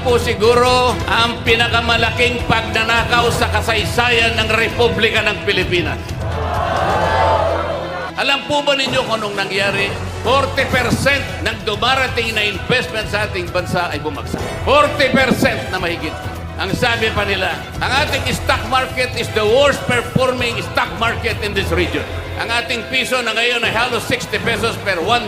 po siguro ang pinakamalaking pagnanakaw sa kasaysayan ng Republika ng Pilipinas. Alam po ba ninyo kung anong nangyari? 40% ng dumarating na investment sa ating bansa ay bumagsak. 40% na mahigit. Ang sabi pa nila, ang ating stock market is the worst performing stock market in this region. Ang ating piso na ngayon ay halos 60 pesos per $1.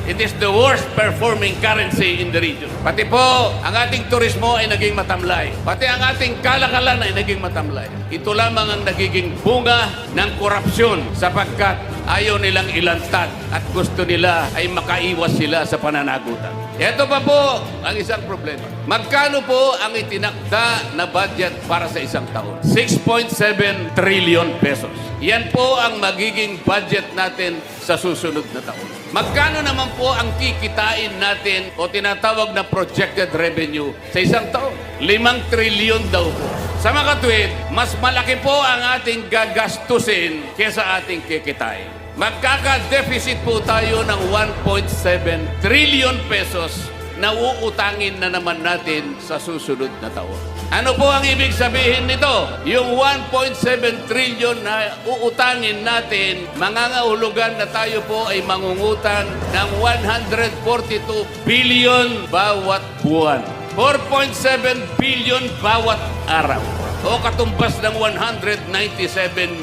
It is the worst performing currency in the region. Pati po, ang ating turismo ay naging matamlay. Pati ang ating kalakalan ay naging matamlay. Ito lamang ang nagiging bunga ng korupsyon sapagkat ayaw nilang ilantad at gusto nila ay makaiwas sila sa pananagutan. Ito pa po ang isang problema. Magkano po ang itinakda na budget para sa isang taon? 6.7 trillion pesos. Yan po ang magiging budget natin sa susunod na taon. Magkano naman po ang kikitain natin o tinatawag na projected revenue sa isang taon? 5 trillion daw po. Sa makatwid, mas malaki po ang ating gagastusin kesa ating kikitain. Magkaka-deficit po tayo ng 1.7 trillion pesos na uutangin na naman natin sa susunod na taon. Ano po ang ibig sabihin nito? Yung 1.7 trillion na uutangin natin, mangangahulugan na tayo po ay mangungutang ng 142 billion bawat buwan. 4.7 billion bawat araw. O katumbas ng 197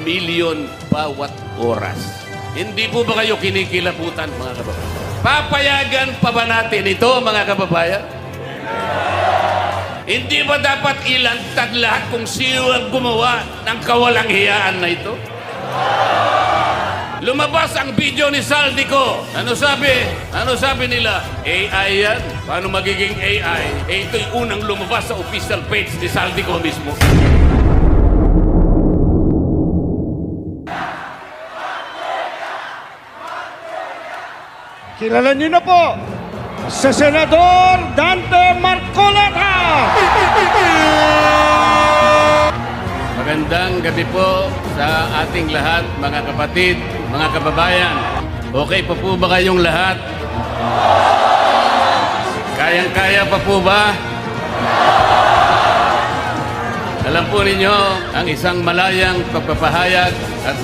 million bawat oras. Hindi po ba kayo kinikilabutan, mga kababayan? Papayagan pa ba natin ito, mga kababayan? Hindi ba dapat ilantad lahat kung sino ang gumawa ng kawalang-hiyaan na ito? Lumabas ang video ni Saldico. Ano sabi? Ano sabi nila? AI yan? Paano magiging AI? Ito'y unang lumabas sa official page ni Saldico mismo. Kilala niyo na po, sa Senador Dante Marcoleta! Magandang gabi po sa ating lahat, mga kapatid, mga kababayan. Okay pa po ba kayong lahat? Kayang-kaya pa po ba? Alam po ninyo, ang isang malayang pagpapahayag at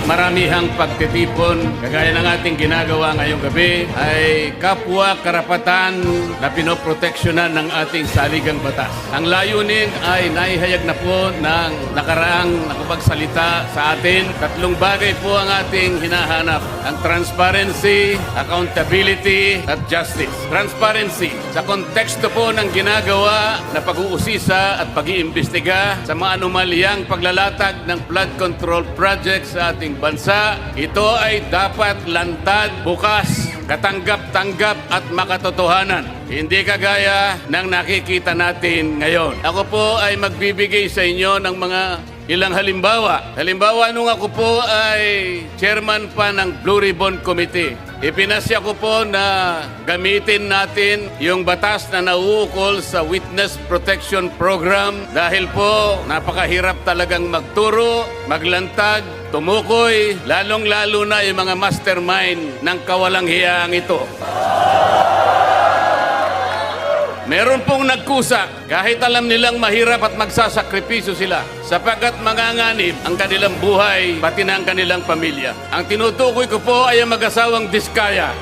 maramihang pagtitipon, kagaya ng ating ginagawa ngayong gabi, ay kapwa karapatan na pinoproteksyonan ng ating saligang batas. Ang layunin ay naihayag na po ng nakaraang nakapagsalita sa atin. Tatlong bagay po ang ating hinahanap. Ang transparency, accountability, at justice. Transparency, sa konteksto po ng ginagawa na pag-uusisa at pag-iimbestiga sa mga anomalyang paglalatag ng flood control project sa ating bansa, ito ay dapat lantad, bukas, katanggap-tanggap at makatotohanan. Hindi kagaya ng nakikita natin ngayon. Ako po ay magbibigay sa inyo ng mga ilang halimbawa. Halimbawa, nung ako po ay chairman pa ng Blue Ribbon Committee, ipinasya ko po na gamitin natin yung batas na nauukol sa Witness Protection Program dahil po napakahirap talagang magturo, maglantad, tumukoy, lalong-lalo na yung mga mastermind ng kawalang-hiyaang ito. Meron pong nagkusa kahit alam nilang mahirap at magsasakripisyo sila sapagkat manganganib ang kanilang buhay pati na ang kanilang pamilya. Ang tinutukoy ko po ay ang mag-asawang Diskaya.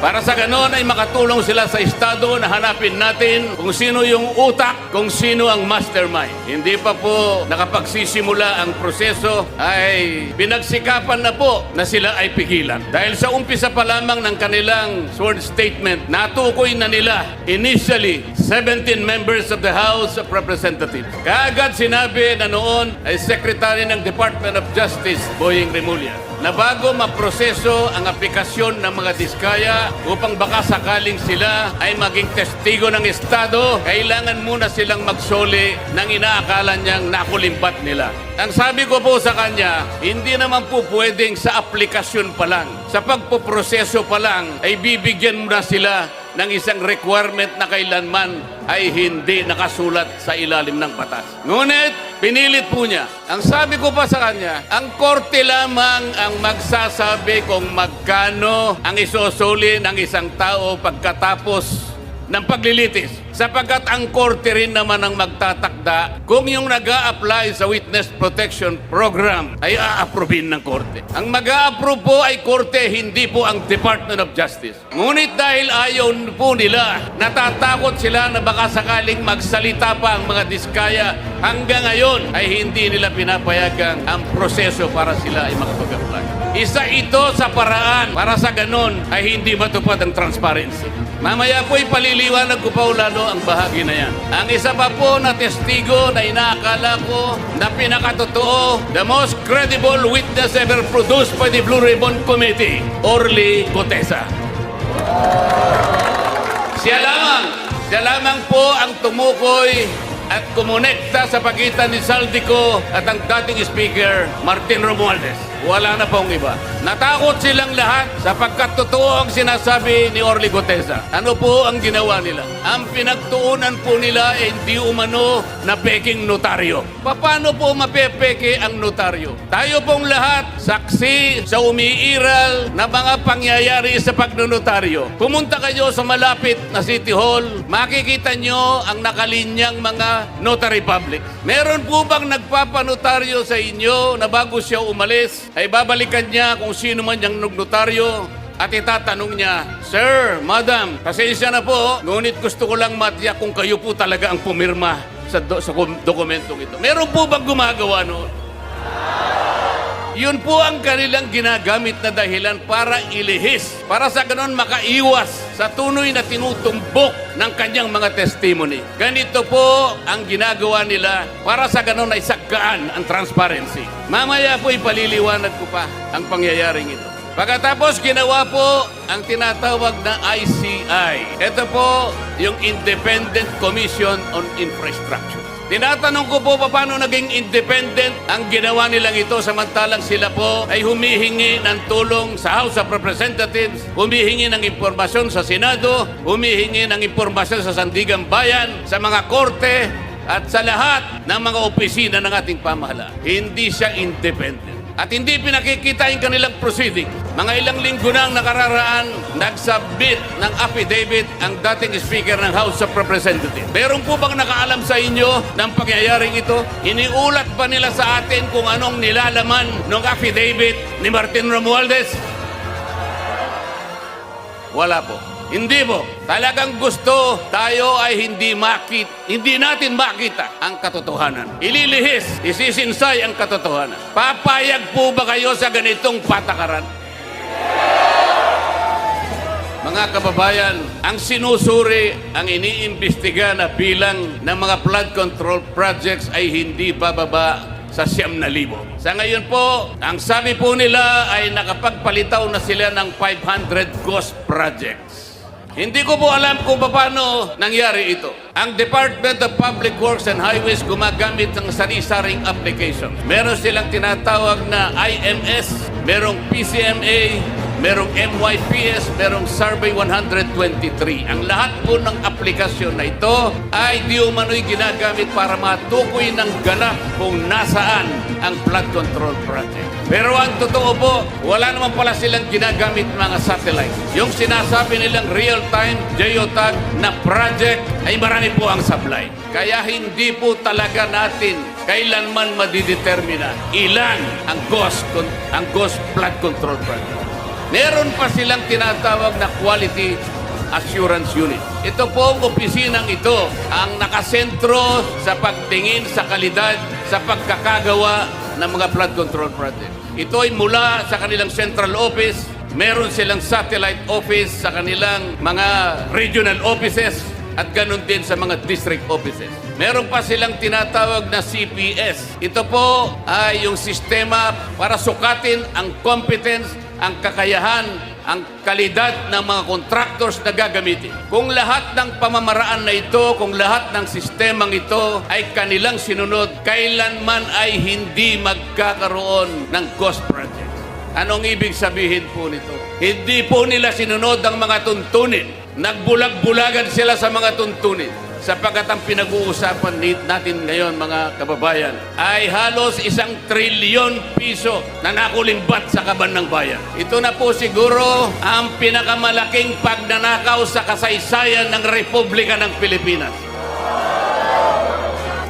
Para sa ganon ay makatulong sila sa Estado na hanapin natin kung sino yung utak, kung sino ang mastermind. Hindi pa po nakapagsisimula ang proseso ay pinagsikapan na po na sila ay pigilan. Dahil sa umpisa pa lamang ng kanilang sworn statement, natukoy na nila initially 17 members of the House of Representatives. Kaagad sinabi na noon ay Secretary ng Department of Justice, Boying Remulla, na bago maproseso ang aplikasyon ng mga Diskaya upang baka sakaling sila ay maging testigo ng Estado, kailangan muna silang magsoli ng inaakala niyang nakulimbat nila. Ang sabi ko po sa kanya, hindi naman po pwedeng sa aplikasyon pa lang, sa pagpoproseso pa lang, ay bibigyan mo na sila ng isang requirement na kailanman ay hindi nakasulat sa ilalim ng batas. Ngunit, pinilit po niya. Ang sabi ko pa sa kanya, ang korte lamang ang magsasabi kung magkano ang isusuli ng isang tao pagkatapos ng paglilitis. Sapagkat ang korte rin naman ang magtatakda kung yung nag-a-apply sa Witness Protection Program ay a-approvein ng korte. Ang mag-a-approve po ay korte, hindi po ang Department of Justice. Ngunit dahil ayaw po nila, natatakot sila na baka sakaling magsalita pa ang mga diskaya, hanggang ngayon ay hindi nila pinapayagan ang proseso para sila ay makapag-apply. Isa ito sa paraan para sa ganon ay hindi matupad ang transparency. Mamaya po ipaliliwanag ko pa lalo ang bahagi na yan. Ang isa pa po na testigo na inaakala ko na pinakatotoo, the most credible witness ever produced by the Blue Ribbon Committee, Orly Gutesa. Siya lamang po ang tumukoy at kumonekta sa pagitan ni Saldico at ang dating speaker, Martin Romualdez. Wala na pong iba. Natakot silang lahat sapagkat totoo ang sinasabi ni Orly Gutesa. Ano po ang ginawa nila? Ang pinagtuunan po nila ay hindi umano na peking notaryo. Paano po mapepeke ang notaryo? Tayo pong lahat saksi sa umiiral na mga pangyayari sa pagnonotaryo. Pumunta kayo sa malapit na City Hall, makikita nyo ang nakalinyang mga notary public. Meron po bang nagpapanotaryo sa inyo na bago siya umalis, ay babalikan niya kung sino man yung notaryo at itatanong niya, Sir, Madam, pasensya na po, ngunit gusto ko lang matiyak kung kayo po talaga ang pumirma sa dokumentong ito. Meron po bang gumagawa noon? Yun po ang kanilang ginagamit na dahilan para ilihis, para sa ganon makaiwas sa tunoy na tinutumbok ng kanyang mga testimony. Ganito po ang ginagawa nila para sa ganon ay sagkaan ang transparency. Mamaya po ipaliliwanag ko pa ang pangyayaring ito. Pagkatapos ginawa po ang tinatawag na ICI. Ito po yung Independent Commission on Infrastructure. Tinatanong ko po paano naging independent ang ginawa nilang ito samantalang sila po ay humihingi ng tulong sa House of Representatives, humihingi ng impormasyon sa Senado, humihingi ng impormasyon sa Sandigang Bayan, sa mga korte at sa lahat ng mga opisina ng ating pamahalaan. Hindi siya independent. At hindi pinakikita yung kanilang proceeding. Mga ilang linggo nang nakararaan, nagsubmit ng affidavit ang dating Speaker ng House of Representatives. Meron po bang nakaalam sa inyo ng pangyayaring ito? Iniulat ba nila sa atin kung anong nilalaman ng affidavit ni Martin Romualdez? Wala po. Hindi po. Talagang gusto tayo ay hindi natin makita ang katotohanan. Ililihis, isisinsay ang katotohanan. Papayag po ba kayo sa ganitong patakaran? Mga kababayan, ang sinusuri, ang iniimbestiga na bilang ng mga flood control projects ay hindi bababa sa 9,000. Sa ngayon po, ang sabi po nila ay nakapagpalitaw na sila ng 500 ghost projects. Hindi ko po alam kung paano nangyari ito. Ang Department of Public Works and Highways gumagamit ng sari-saring application. Meron silang tinatawag na IMS, merong PCMA, merong MYPS, merong Survey 123. Ang lahat po ng aplikasyon na ito ay di umano'y ginagamit para matukoy ng ganap kung nasaan ang flood control project. Pero ang totoo po, wala naman pala silang ginagamit mga satellite. Yung sinasabi nilang real-time geotag na project ay marami po ang sablay. Kaya hindi po talaga natin kailanman madidetermina ilan ang ghost flood control project. Meron pa silang tinatawag na Quality Assurance Unit. Ito po ang opisinang ito ang nakasentro sa pagtingin sa kalidad sa pagkakagawa ng mga flood control project. Ito ay mula sa kanilang central office, meron silang satellite office sa kanilang mga regional offices at ganun din sa mga district offices. Meron pa silang tinatawag na CPS. Ito po ay yung sistema para sukatin ang competence, ang kakayahan, ang kalidad ng mga contractors na gagamitin. Kung lahat ng pamamaraan na ito, kung lahat ng sistemang ito ay kanilang sinunod, kailanman ay hindi magkakaroon ng ghost project. Anong ibig sabihin po nito? Hindi po nila sinunod ang mga tuntunin. Nagbulag-bulagan sila sa mga tuntunin. Sapagkat ang pinag-uusapan natin ngayon, mga kababayan, ay halos 1 trilyon piso na nakulimbat sa kaban ng bayan. Ito na po siguro ang pinakamalaking pagnanakaw sa kasaysayan ng Republika ng Pilipinas.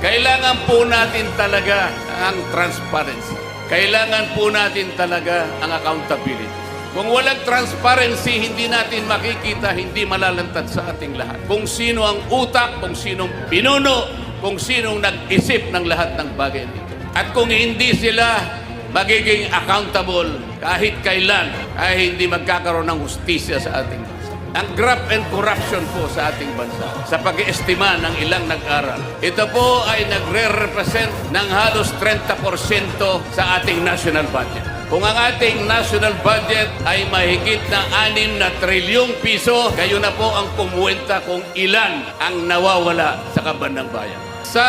Kailangan po natin talaga ang transparency. Kailangan po natin talaga ang accountability. Kung walang transparency, hindi natin makikita, hindi malalantad sa ating lahat. Kung sino ang utak, kung sinong pinuno, kung sinong nag-isip ng lahat ng bagay nito. At kung hindi sila magiging accountable kahit kailan, ay hindi magkakaroon ng hustisya sa ating bansa. Ang graft and corruption po sa ating bansa, sa pag-iestima ng ilang nag-aral, ito po ay nagre-represent ng halos 30% sa ating national budget. Kung ang ating national budget ay mahigit na 6 na trilyong piso, kayo na po ang kumuwenta kung ilan ang nawawala sa kaban ng bayan. Sa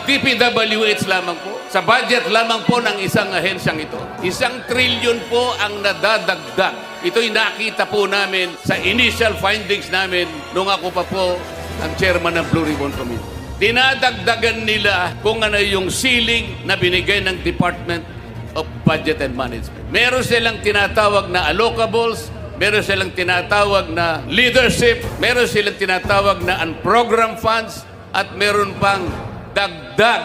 DPWH lamang po, sa budget lamang po ng isang ahensyang ito, 1 trilyon po ang nadadagdag. Ito'y nakita po namin sa initial findings namin nung ako pa po ang chairman ng Blue Ribbon Committee. Dinadagdagan nila kung ano yung ceiling na binigay ng Department of Budget and Management. Meron silang tinatawag na allocables, meron silang tinatawag na leadership, meron silang tinatawag na unprogrammed funds, at meron pang dagdag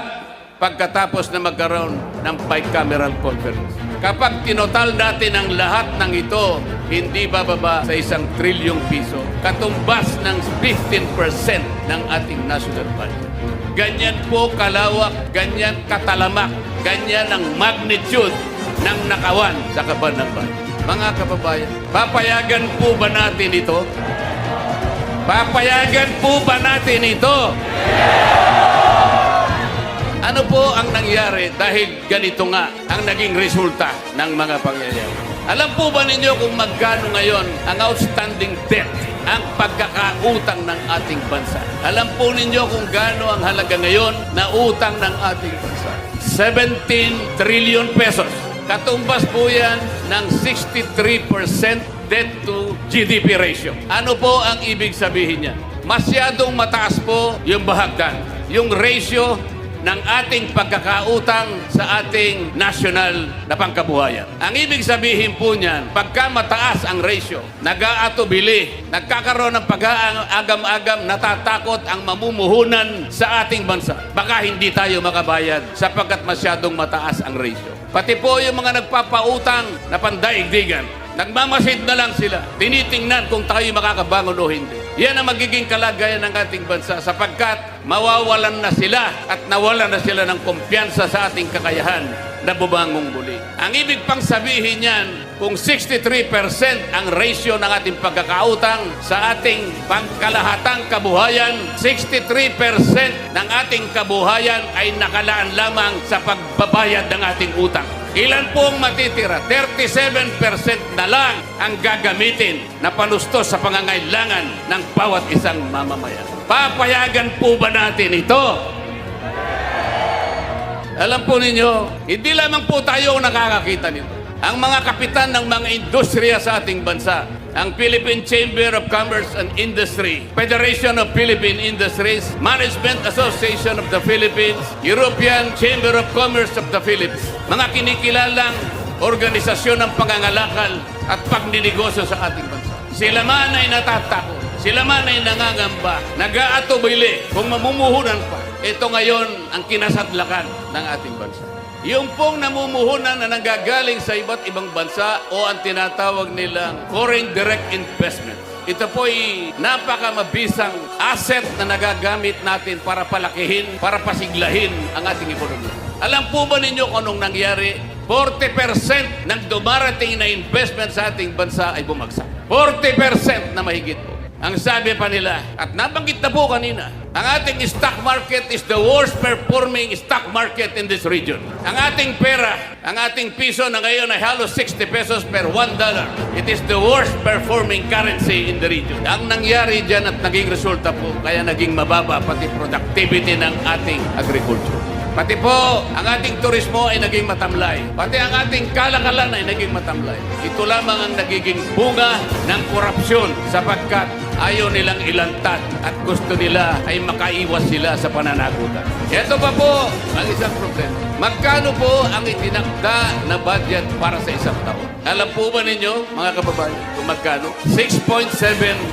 pagkatapos na magkaroon ng bicameral conference. Kapag tinotal natin ang lahat ng ito, hindi bababa sa 1 trilyong piso, katumbas ng 15% ng ating national budget. Ganyan po kalawak, ganyan katalamak, ganyan ang magnitude ng nakawan sa kaban ng bayan. Mga kababayan, papayagan po ba natin ito? Papayagan po ba natin ito? Ano po ang nangyari dahil ganito nga ang naging resulta ng mga pangyayari? Alam po ba ninyo kung magkano ngayon ang outstanding debt, ang pagkakautang ng ating bansa? Alam po ninyo kung gaano ang halaga ngayon na utang ng ating bansa? 17 trillion pesos. Katumbas po yan ng 63% debt to GDP ratio. Ano po ang ibig sabihin niya? Masyadong mataas po yung bahagdan, yung ratio ng ating pagkakautang sa ating national na pangkabuhayan. Ang ibig sabihin po niyan, pagka mataas ang ratio, nag-aatubili, nagkakaroon ng pag-aagam-agam, natatakot ang mamumuhunan sa ating bansa. Baka hindi tayo makabayad sapagkat masyadong mataas ang ratio. Pati po yung mga nagpapautang na pandaigdigan, nagmamasid na lang sila. Tinitingnan kung tayo makakabangon o hindi. Yan ang magiging kalagayan ng ating bansa sapagkat mawawalan na sila at nawalan na sila ng kumpiyansa sa ating kakayahan na bumangong muli. Ang ibig pang sabihin yan, kung 63% ang ratio ng ating pagkakautang sa ating pangkalahatang kabuhayan, 63% ng ating kabuhayan ay nakalaan lamang sa pagbabayad ng ating utang. Ilan po ang matitira? 37% na lang ang gagamitin na panustos sa pangangailangan ng bawat isang mamamayan. Papayagan po ba natin ito? Alam po ninyo, hindi lamang po tayo nakakakita nito. Ang mga kapitan ng mga industriya sa ating bansa, ang Philippine Chamber of Commerce and Industry, Federation of Philippine Industries, Management Association of the Philippines, European Chamber of Commerce of the Philippines, mga kinikilalang organisasyon ng pangangalakal at pagninegosyo sa ating bansa. Sila man ay natatakot, sila man ay nangangamba, nag-aatubili kung mamumuhunan pa. Ito ngayon ang kinasadlakan ng ating bansa. Yung pong namumuhunan na nanggagaling sa iba't ibang bansa o ang tinatawag nilang foreign direct investment. Ito po ay napakamabisang asset na nagagamit natin para palakihin, para pasiglahin ang ating ekonomiya. Alam po ba ninyo kung anong nangyari? 40% ng dumarating na investment sa ating bansa ay bumagsak. 40% na mahigit po. Ang sabi pa nila, at nabanggit na po kanina, ang ating stock market is the worst performing stock market in this region. Ang ating pera, ang ating piso na ngayon ay halos 60 pesos per $1. It is the worst performing currency in the region. Ang nangyari dyan at naging resulta po, kaya naging mababa pati productivity ng ating agriculture. Pati po, ang ating turismo ay naging matamlay. Pati ang ating kalakalan ay naging matamlay. Ito lamang ang nagiging bunga ng korupsyon sapagkat ayaw nilang ilantad at gusto nila ay makaiwas sila sa pananagutan. Ito pa po ang isang problema. Magkano po ang itinakda na budget para sa isang taon? Alam po ba ninyo, mga kababayan, kung magkano? 6.7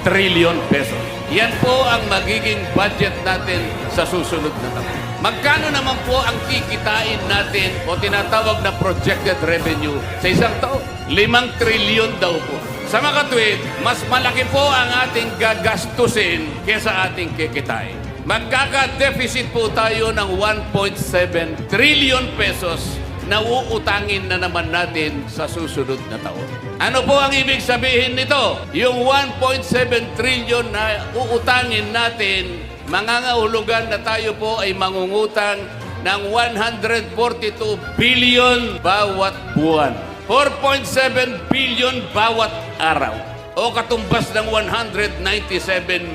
trillion pesos. Yan po ang magiging budget natin sa susunod na taon. Magkano naman po ang kikitain natin o tinatawag na projected revenue sa isang taon? 5 trillion daw po. Sa makatwid, mas malaki po ang ating gagastusin kesa ating kikitain. Magkaka-deficit po tayo ng 1.7 trillion pesos na uutangin na naman natin sa susunod na taon. Ano po ang ibig sabihin nito? Yung 1.7 trillion na uutangin natin, mangangahulugan na tayo po ay mangungutang ng 142 billion bawat buwan. 4.7 billion bawat araw. O katumbas ng 197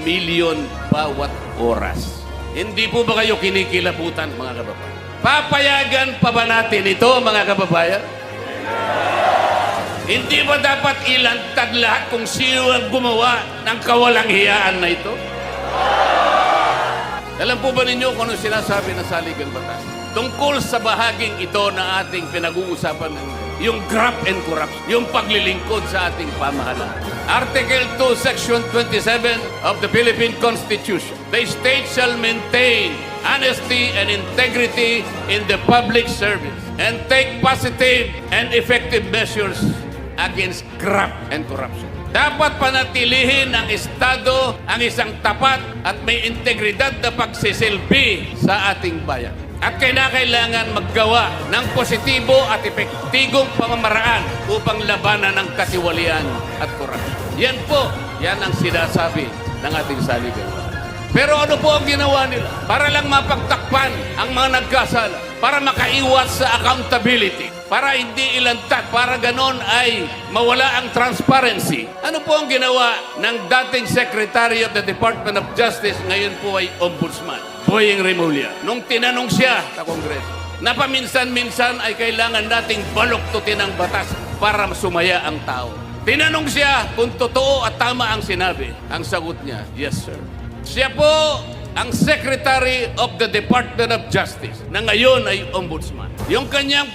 million bawat oras. Hindi po ba kayo kinikilabutan, mga kababayan? Papayagan pa ba natin ito, mga kababayan? Hindi ba dapat ilantad lahat kung sino ang gumawa ng kawalang hiyaan na ito? Alam po ba ninyo kung ano sinasabi ng Saligang Batas? Tungkol sa bahaging ito na ating pinag-uusapan ng yung graft and corruption, yung paglilingkod sa ating pamahalaan. Article 2, Section 27 of the Philippine Constitution. The state shall maintain honesty and integrity in the public service and take positive and effective measures against graft and corruption. Dapat panatilihin ng Estado ang isang tapat at may integridad na pagsisilbi sa ating bayan. At kailangan maggawa ng positibo at epektigong pamamaraan upang labanan ng katiwalian at korupsyon. Yan po, yan ang sinasabi ng ating Saligang. Pero ano po ang ginawa nila? Para lang mapagtakpan ang mga nagkasala, para makaiwas sa accountability, para hindi ilantad, para ganon ay mawala ang transparency. Ano po ang ginawa ng dating Secretary of the Department of Justice, ngayon po ay Ombudsman, Boyeng Remulla? Nung tinanong siya sa Kongreso, na paminsan-minsan ay kailangan nating baluktutin ang batas para sumaya ang tao. Tinanong siya kung totoo at tama ang sinabi. Ang sagot niya, yes sir. Siya po ang Secretary of the Department of Justice na ngayon ay Ombudsman. Yung kanyang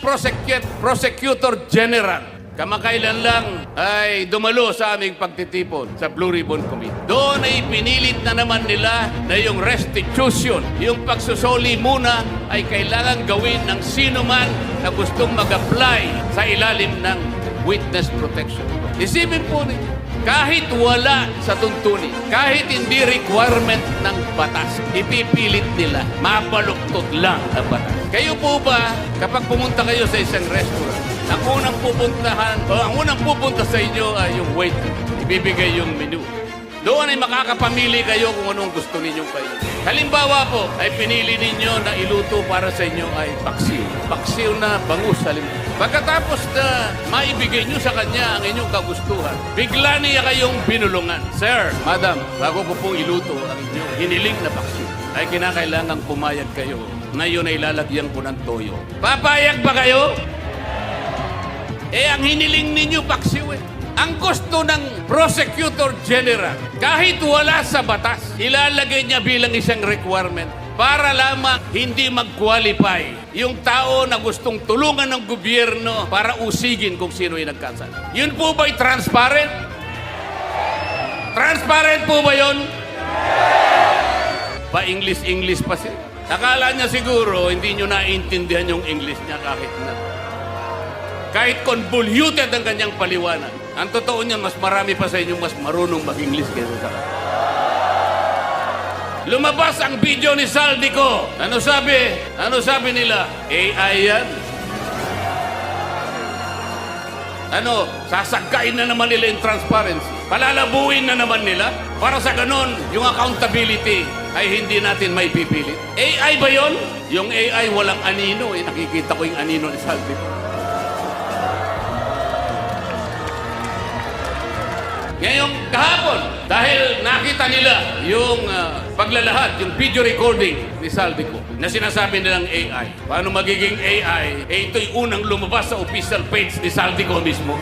Prosecutor General, kamakailan lang ay dumalo sa aming pagtitipon sa Blue Ribbon Committee. Doon ay pinilit na naman nila na yung restitution, yung pagsusoli muna ay kailangan gawin ng sino man na gustong mag-apply sa ilalim ng witness protection. Isipin po ninyo, kahit wala sa tuntunin, kahit hindi requirement ng batas, ipipilit nila, mabaluktot lang ang batas. Kayo po ba, kapag pumunta kayo sa isang restaurant, ang unang pupunta sa inyo ay yung waiter, ibibigay yung menu. Doon ay makakapamili kayo kung anong gusto ninyong kainin. Halimbawa po, ay pinili ninyo na iluto para sa inyo ay paksiw. Paksiw na bangus, halimbawa. Pagkatapos na maibigay nyo sa kanya ang inyong kagustuhan, bigla niya kayong binulungan. Sir, madam, bago ko po iluto ang inyong hiniling na paksiw, ay kinakailangang pumayag kayo. Ngayon ay lalagyan ko ng toyo. Papayag ba kayo? Ang hiniling ninyo paksiw eh. Ang gusto ng Prosecutor General, kahit wala sa batas, ilalagay niya bilang isang requirement para lamang hindi mag-qualify yung tao na gustong tulungan ng gobyerno para usigin kung sino yung nagkasala. Yun po ba'y transparent? Transparent po ba yun? Pa-English pa siya. Akala niya siguro hindi nyo naiintindihan yung English niya kahit convoluted ang kanyang paliwanag. Ang totoo niya, mas marami pa sa inyo mas marunong mag-English kaysa sa kanya. Lumabas ang video ni Saldico. Ano sabi? Ano sabi nila? AI yan. Ano? Sasagkain na naman nila yung transparency. Palalabuin na naman nila. Para sa ganon, yung accountability ay hindi natin may pipilit. AI ba yon? Yung AI walang anino. Nakikita ko yung anino ni Saldico. Ngayong kahapon, dahil nakita nila yung paglalahad, yung video recording ni Saldico na sinasabi nilang AI. Paano magiging AI? Ito'y unang lumabas sa official page ni Saldico mismo.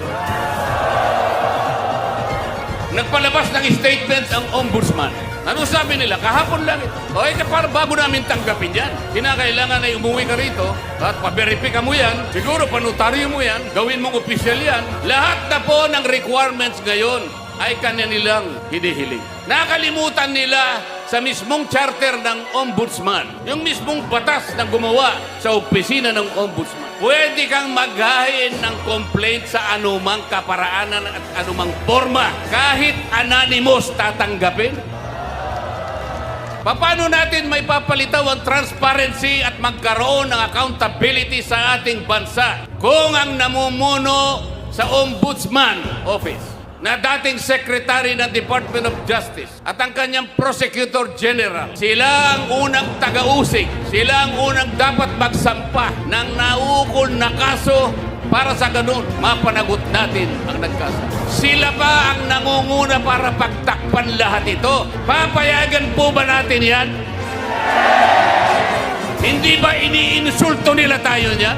nagpalabas ng statements ang ombudsman. Ano sabi nila? Kahapon lang ito. O para bago namin tanggapin yan. Kinakailangan ay umuwi ka rito at paberipika mo yan. Siguro panotaryo mo yan. Gawin mong opisyal yan. Lahat na po ng requirements ngayon ay kanya nilang hinihiling. Nakalimutan nila sa mismong charter ng ombudsman, yung mismong batas na gumawa sa opisina ng ombudsman. Pwede kang maghain ng complaint sa anumang kaparaanan at anumang forma. Kahit anonymous tatanggapin. Paano natin may papalitaw ang transparency at magkaroon ng accountability sa ating bansa kung ang namumuno sa Ombudsman Office na dating Secretary ng Department of Justice at ang kanyang Prosecutor General, sila ang unang taga-usig, sila ang unang dapat magsampa ng naukol na kaso para sa ganun, mapanagot natin ang nagkasa. Sila pa ang nangunguna para pagtakpan lahat ito. Papayagan po ba natin yan? Hindi ba iniinsulto nila tayo niya?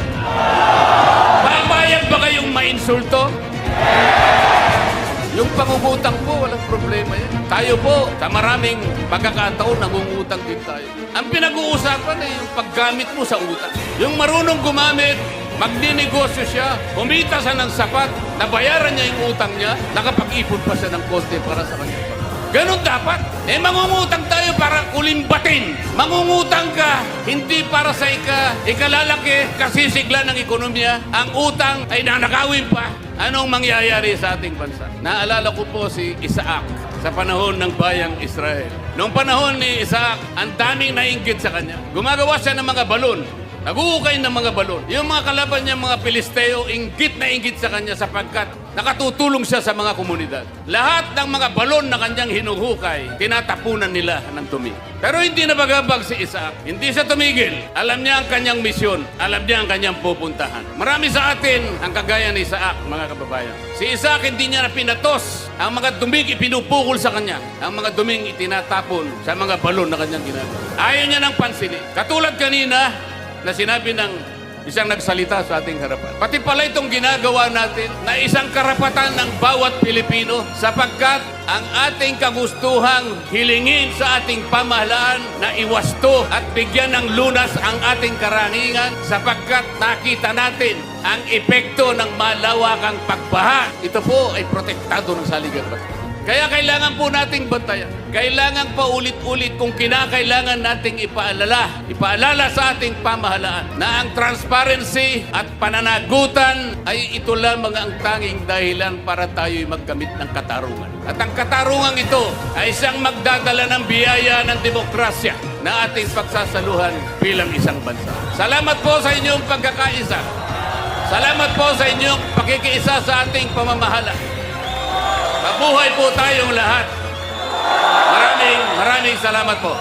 Papayag ba kayong mainsulto? Yung pangungutang po, walang problema yan. Tayo po, sa maraming pagkakataon, nangungutang din tayo. Ang pinag-uusapan ay yung paggamit mo sa utang. Yung marunong gumamit, magninegosyo siya, kumita siya ng sapat, nabayaran niya yung utang niya, nakapag-ipon pa siya ng konti para sa kanya. Ganon dapat. Mangungutang tayo para kulimbatin. Mangungutang ka, hindi para sa ikalalaki, kasisigla ng ekonomiya. Ang utang ay nanakawin pa. Anong mangyayari sa ating bansa? Naalala ko po si Isaac sa panahon ng bayang Israel. Noong panahon ni Isaac, ang daming nainggit sa kanya. Gumagawa siya ng mga balon. Naguukay ng mga balon. Yung mga kalaban niya, mga Pilisteo, inggit na inggit sa kanya sapagkat nakatutulong siya sa mga komunidad. Lahat ng mga balon na kanyang hinuhukay, tinatapunan nila ng dumi. Pero hindi nabagabag si Isaac. Hindi siya tumigil. Alam niya ang kanyang misyon. Alam niya ang kanyang pupuntahan. Marami sa atin ang kagaya ni Isaac, mga kababayan. Si Isaac hindi niya na pinatos. Ang mga duming ipinupukol sa kanya. Ang mga duming itinatapon sa mga balon na kanyang ginagawa. Ayaw niya ng pansinin. Katulad kanina, na sinabi ng isang nagsalita sa ating harapan. Pati pala itong ginagawa natin na isang karapatan ng bawat Pilipino sapagkat ang ating kagustuhang hilingin sa ating pamahalaan na iwasto at bigyan ng lunas ang ating karangingan sapagkat nakita natin ang epekto ng malawakang pagbaha. Ito po ay protektado ng saligang batas. Kaya kailangan po nating bantayan. Kailangan pa ulit-ulit kung kinakailangan nating ipaalala sa ating pamahalaan na ang transparency at pananagutan ay ito lamang ang tanging dahilan para tayo'y magkamit ng katarungan. At ang katarungan ito ay isang magdadala ng biyaya ng demokrasya na ating pagsasaluhan bilang isang bansa. Salamat po sa inyong pagkakaisa. Salamat po sa inyong pakikiisa sa ating pamamahala. Mabuhay po tayong lahat. Maraming salamat po.